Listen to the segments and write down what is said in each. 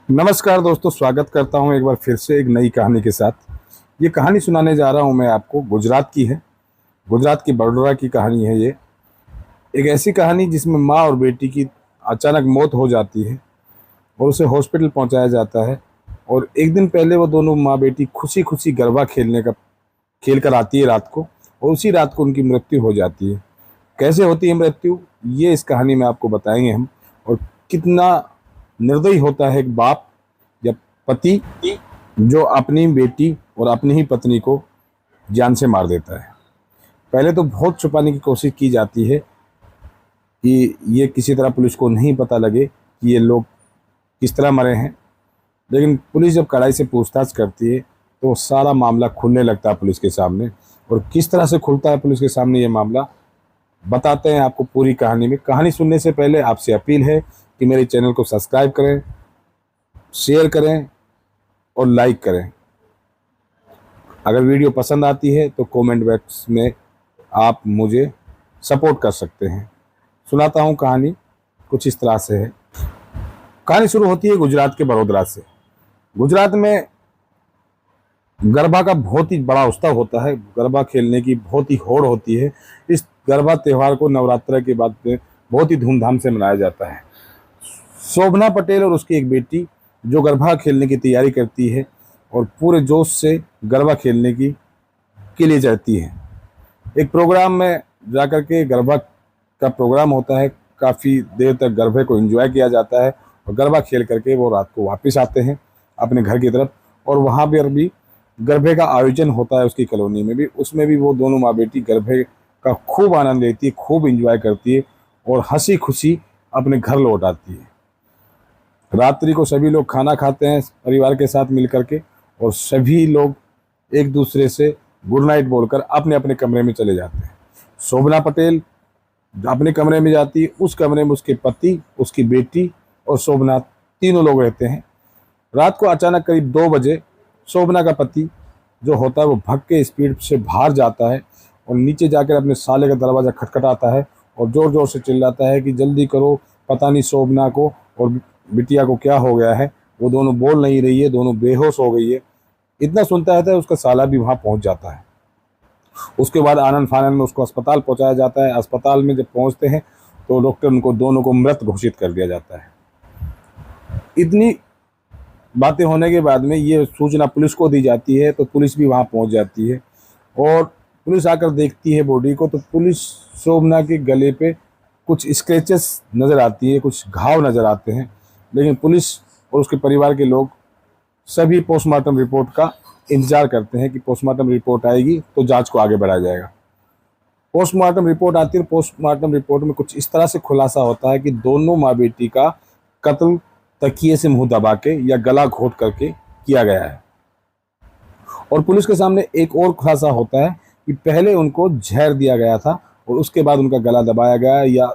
नमस्कार दोस्तों, स्वागत करता हूं एक बार फिर से एक नई कहानी के साथ। ये कहानी सुनाने जा रहा हूं मैं आपको, गुजरात की है। गुजरात की बड़ोदरा की कहानी है ये। एक ऐसी कहानी जिसमें माँ और बेटी की अचानक मौत हो जाती है और उसे हॉस्पिटल पहुंचाया जाता है। और एक दिन पहले वो दोनों माँ बेटी खुशी खुशी गरबा खेल कर आती है रात को, और उसी रात को उनकी मृत्यु हो जाती है। कैसे होती है मृत्यु, ये इस कहानी में आपको बताएंगे हम। और कितना निर्दयी होता है एक बाप या पति जो अपनी बेटी और अपनी ही पत्नी को जान से मार देता है। पहले तो बहुत छुपाने की कोशिश की जाती है कि ये किसी तरह पुलिस को नहीं पता लगे कि ये लोग किस तरह मरे हैं। लेकिन पुलिस जब कड़ाई से पूछताछ करती है तो सारा मामला खुलने लगता है पुलिस के सामने। और किस तरह से खुलता है पुलिस के सामने ये मामला, बताते हैं आपको पूरी कहानी में। कहानी सुनने से पहले आपसे अपील है कि मेरे चैनल को सब्सक्राइब करें, शेयर करें और लाइक करें। अगर वीडियो पसंद आती है तो कमेंट बॉक्स में आप मुझे सपोर्ट कर सकते हैं। सुनाता हूं कहानी, कुछ इस तरह से है। कहानी शुरू होती है गुजरात के बड़ोदरा से। गुजरात में गरबा का बहुत ही बड़ा उत्सव होता है। गरबा खेलने की बहुत ही होड़ होती है। इस गरबा त्यौहार को नवरात्र के बाद में बहुत ही धूमधाम से मनाया जाता है। शोभना पटेल और उसकी एक बेटी जो गरबा खेलने की तैयारी करती है और पूरे जोश से गरबा खेलने के लिए जाती है। एक प्रोग्राम में जाकर के गरबा का प्रोग्राम होता है। काफ़ी देर तक गरबे को एंजॉय किया जाता है और गरबा खेल करके वो रात को वापस आते हैं अपने घर की तरफ। और वहाँ पर भी गरबे का आयोजन होता है उसकी कॉलोनी में भी। उसमें भी वो दोनों माँ बेटी गरबे का खूब आनंद लेती है, खूब एंजॉय करती है और हंसी खुशी अपने घर लौट आती है। रात्रि को सभी लोग खाना खाते हैं परिवार के साथ मिल करके, और सभी लोग एक दूसरे से गुड नाइट बोलकर अपने अपने कमरे में चले जाते हैं। शोभना पटेल अपने कमरे में जाती है। उस कमरे में उसके पति, उसकी बेटी और शोभना तीनों लोग रहते हैं। रात को अचानक करीब 2 बजे शोभना का पति जो होता है वो भग के स्पीड से बाहर जाता है और नीचे जाकर अपने साले का दरवाज़ा खटखटाता है और ज़ोर ज़ोर से चिल्लाता है कि जल्दी करो, पता नहीं शोभना को और बिटिया को क्या हो गया है। वो दोनों बोल नहीं रही है, दोनों बेहोश हो गई है। इतना सुनता है तो उसका साला भी वहाँ पहुँच जाता है। उसके बाद आनंद फानन में उसको अस्पताल पहुँचाया जाता है। अस्पताल में जब पहुँचते हैं तो डॉक्टर उनको दोनों को मृत घोषित कर दिया जाता है। इतनी बातें होने के बाद में ये सूचना पुलिस को दी जाती है तो पुलिस भी वहाँ पहुँच जाती है। और पुलिस आकर देखती है बॉडी को तो पुलिस शोभना के गले पे कुछ स्क्रैचेस नज़र आती है, कुछ घाव नज़र आते हैं। लेकिन पुलिस और उसके परिवार के लोग सभी पोस्टमार्टम रिपोर्ट का इंतजार करते हैं कि पोस्टमार्टम रिपोर्ट आएगी तो जांच को आगे बढ़ाया जाएगा। पोस्टमार्टम रिपोर्ट आती है। पोस्टमार्टम रिपोर्ट में कुछ इस तरह से खुलासा होता है कि दोनों माँ बेटी का कत्ल तकिए से मुंह दबा के या गला घोट करके किया गया है। और पुलिस के सामने एक और खुलासा होता है कि पहले उनको जहर दिया गया था और उसके बाद उनका गला दबाया गया या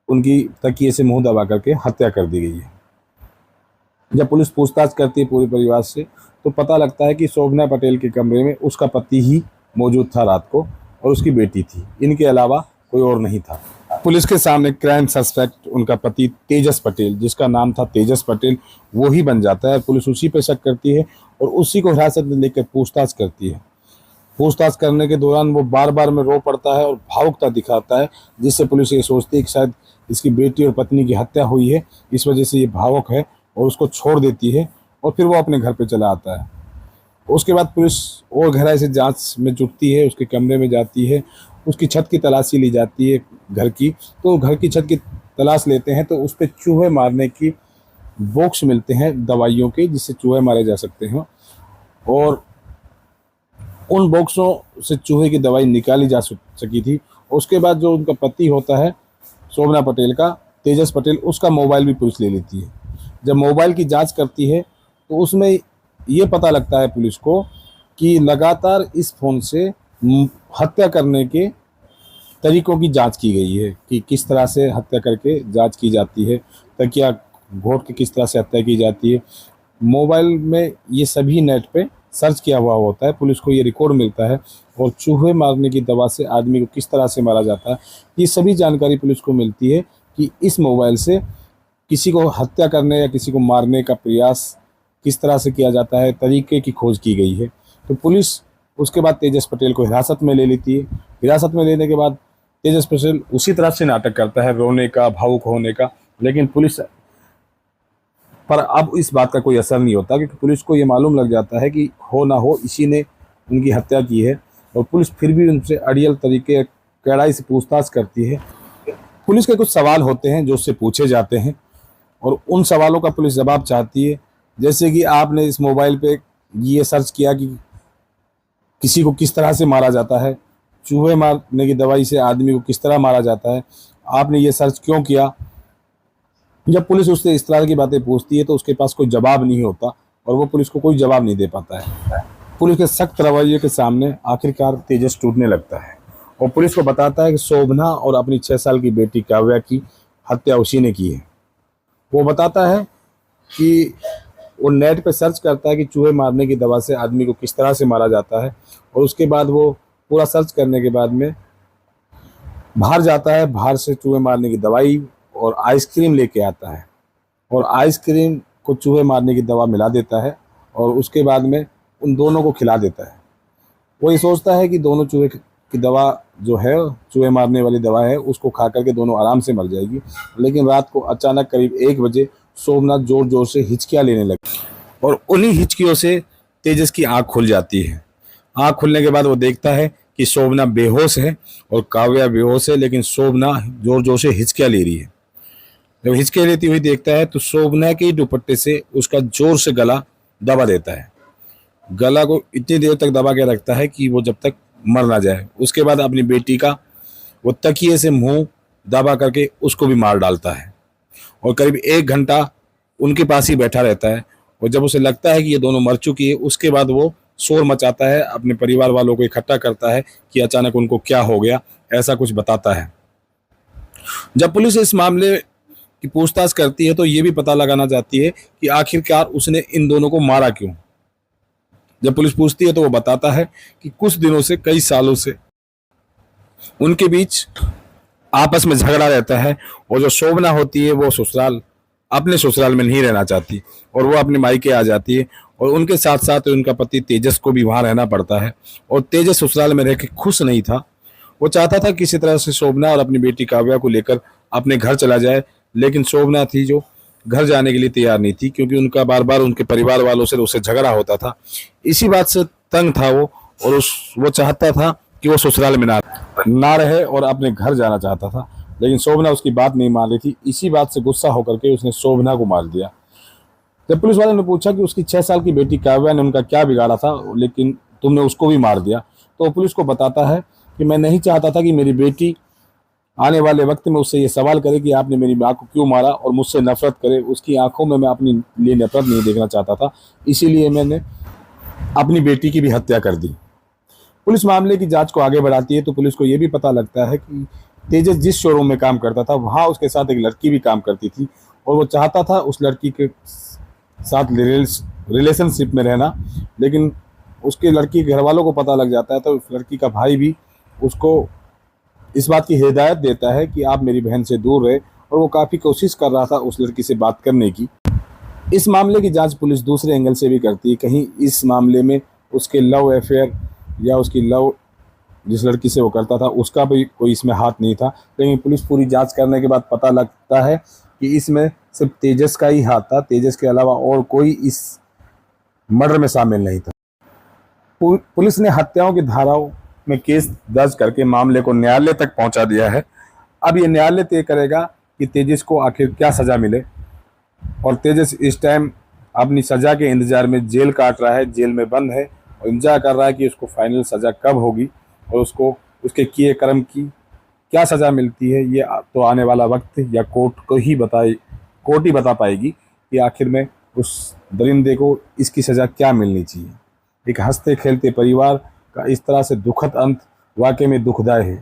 उनकी तकिए से मुंह दबा करके हत्या कर दी गई है। जब पुलिस पूछताछ करती है पूरे परिवार से तो पता लगता है कि शोभना पटेल के कमरे में उसका पति ही मौजूद था रात को और उसकी बेटी थी। इनके अलावा कोई और नहीं था। पुलिस के सामने क्राइम सस्पेक्ट उनका पति तेजस पटेल, जिसका नाम था तेजस पटेल, वो ही बन जाता है। पुलिस उसी पे शक करती है और उसी को हिरासत में लेकर पूछताछ करती है। पूछताछ करने के दौरान वो बार बार में रो पड़ता है और भावुकता दिखाता है, जिससे पुलिस ये सोचती है कि शायद इसकी बेटी और पत्नी की हत्या हुई है, इस वजह से ये भावुक है और उसको छोड़ देती है और फिर वो अपने घर पे चला आता है। उसके बाद पुलिस और गहराई से जांच में जुटती है, उसके कमरे में जाती है, उसकी छत की तलाशी ली जाती है घर की। तो घर की छत की तलाश लेते हैं तो उस पर चूहे मारने की बॉक्स मिलते हैं दवाइयों के, जिससे चूहे मारे जा सकते हैं। और उन बॉक्सों से चूहे की दवाई निकाली जा सकी थी। उसके बाद जो उनका पति होता है शोभना पटेल का, तेजस पटेल, उसका मोबाइल भी पुलिस ले लेती है। जब मोबाइल की जांच करती है तो उसमें ये पता लगता है पुलिस को कि लगातार इस फ़ोन से हत्या करने के तरीक़ों की जांच की गई है कि किस तरह से हत्या करके जांच की जाती है, तकिया घोट के किस तरह से हत्या की जाती है। मोबाइल में ये सभी नेट पे सर्च किया हुआ होता है। पुलिस को ये रिकॉर्ड मिलता है और चूहे मारने की दवा से आदमी को किस तरह से मारा जाता है, ये सभी जानकारी पुलिस को मिलती है कि इस मोबाइल से किसी को हत्या करने या किसी को मारने का प्रयास किस तरह से किया जाता है, तरीके की खोज की गई है। तो पुलिस उसके बाद तेजस पटेल को हिरासत में ले लेती है। हिरासत में लेने के बाद तेजस पटेल उसी तरह से नाटक करता है, रोने का, भावुक होने का, लेकिन पुलिस पर अब इस बात का कोई असर नहीं होता, क्योंकि पुलिस को ये मालूम लग जाता है कि हो ना हो इसी ने उनकी हत्या की है। और पुलिस फिर भी उनसे अड़ियल तरीके कड़ाई से पूछताछ करती है। पुलिस के कुछ सवाल होते हैं जो उससे पूछे जाते हैं और उन सवालों का पुलिस जवाब चाहती है। जैसे कि आपने इस मोबाइल पे ये सर्च किया कि किसी को किस तरह से मारा जाता है, चूहे मारने की दवाई से आदमी को किस तरह मारा जाता है, आपने ये सर्च क्यों किया। जब पुलिस उससे इस तरह की बातें पूछती है तो उसके पास कोई जवाब नहीं होता और वो पुलिस को कोई जवाब नहीं दे पाता है। पुलिस के सख्त रवैये के सामने आखिरकार तेजस टूटने लगता है और पुलिस को बताता है कि शोभना और अपनी 6 साल की बेटी काव्या की हत्या उसी ने की है। वो बताता है कि वो नेट पे सर्च करता है कि चूहे मारने की दवा से आदमी को किस तरह से मारा जाता है और उसके बाद वो पूरा सर्च करने के बाद में बाहर जाता है, बाहर से चूहे मारने की दवाई और आइसक्रीम लेके आता है और आइसक्रीम को चूहे मारने की दवा मिला देता है और उसके बाद में उन दोनों को खिला देता है। वो ये सोचता है कि दोनों चूहे की दवा जो है, चूहे मारने वाली दवा है, उसको खा करके दोनों आराम से मर जाएगी। लेकिन रात को अचानक करीब 1 बजे शोभना जोर जोर से हिचकियाँ लेने लगी और उन्हीं हिचकियों से तेजस की आँख खुल जाती है। आँख खुलने के बाद वो देखता है कि शोभना बेहोश है और काव्या बेहोश है, लेकिन शोभना जोर जोर से हिचकियाँ ले रही है। जब हिचकियाँ लेती हुई देखता है तो शोभना के दुपट्टे से उसका जोर से गला दबा देता है। गला को इतनी देर तक दबा के रखता है कि वो जब तक मर ना जाए। उसके बाद अपनी बेटी का वो तकिए से मुंह दबा करके उसको भी मार डालता है और करीब 1 घंटा उनके पास ही बैठा रहता है। और जब उसे लगता है कि ये दोनों मर चुकी है, उसके बाद वो शोर मचाता है, अपने परिवार वालों को इकट्ठा करता है कि अचानक उनको क्या हो गया, ऐसा कुछ बताता है। जब पुलिस इस मामले की पूछताछ करती है तो ये भी पता लगाना चाहती है कि आखिरकार उसने इन दोनों को मारा क्यों। जब पुलिस पूछती है तो वो बताता है कि कुछ दिनों से, कई सालों से उनके बीच आपस में झगड़ा रहता है और जो शोभना होती है वो अपने ससुराल में नहीं रहना चाहती और वो अपने मायके आ जाती है और उनके साथ साथ उनका पति तेजस को भी वहां रहना पड़ता है। और तेजस ससुराल में रह के खुश नहीं था। वो चाहता था किसी तरह से शोभना और अपनी बेटी काव्या को लेकर अपने घर चला जाए, लेकिन शोभना थी जो घर जाने के लिए तैयार नहीं थी, क्योंकि उनका बार बार उनके परिवार वालों से उससे झगड़ा होता था। इसी बात से तंग था वो और वो चाहता था कि वो ससुराल में ना रहे और अपने घर जाना चाहता था, लेकिन शोभना उसकी बात नहीं मान रही थी। इसी बात से गुस्सा होकर के उसने शोभना को मार दिया। जब पुलिस वाले ने पूछा कि उसकी 6 साल की बेटी काव्या ने उनका क्या बिगाड़ा था, लेकिन तुमने उसको भी मार दिया, तो पुलिस को बताता है कि मैं नहीं चाहता था कि मेरी बेटी आने वाले वक्त में उससे ये सवाल करे कि आपने मेरी माँ को क्यों मारा और मुझसे नफरत करे। उसकी आंखों में मैं अपनी लिए नफरत नहीं देखना चाहता था, इसीलिए मैंने अपनी बेटी की भी हत्या कर दी। पुलिस मामले की जांच को आगे बढ़ाती है तो पुलिस को ये भी पता लगता है कि तेजस जिस शोरूम में काम करता था वहाँ उसके साथ एक लड़की भी काम करती थी और वो चाहता था उस लड़की के साथ रिलेशनशिप में रहना, लेकिन उसके लड़की के घर वालों को पता लग जाता है तो उस लड़की का भाई भी उसको इस बात की हिदायत देता है कि आप मेरी बहन से दूर रहे, और वो काफ़ी कोशिश कर रहा था उस लड़की से बात करने की। इस मामले की जांच पुलिस दूसरे एंगल से भी करती है, कहीं इस मामले में उसके लव अफेयर या उसकी लव जिस लड़की से वो करता था उसका भी कोई इसमें हाथ नहीं था। लेकिन पुलिस पूरी जांच करने के बाद पता लगता है कि इसमें सिर्फ तेजस का ही हाथ था, तेजस के अलावा और कोई इस मर्डर में शामिल नहीं था। पुलिस ने हत्याओं की धाराओं में केस दर्ज करके मामले को न्यायालय तक पहुंचा दिया है। अब ये न्यायालय तय करेगा कि तेजस को आखिर क्या सज़ा मिले, और तेजस इस टाइम अपनी सज़ा के इंतज़ार में जेल काट रहा है, जेल में बंद है और इंतजार कर रहा है कि उसको फाइनल सज़ा कब होगी और उसको उसके किए कर्म की क्या सज़ा मिलती है। ये तो आने वाला वक्त या कोर्ट ही बता पाएगी कि आखिर में उस दरिंदे को इसकी सज़ा क्या मिलनी चाहिए। एक हंसते खेलते परिवार का इस तरह से दुखद अंत वाकई में दुखदायक है।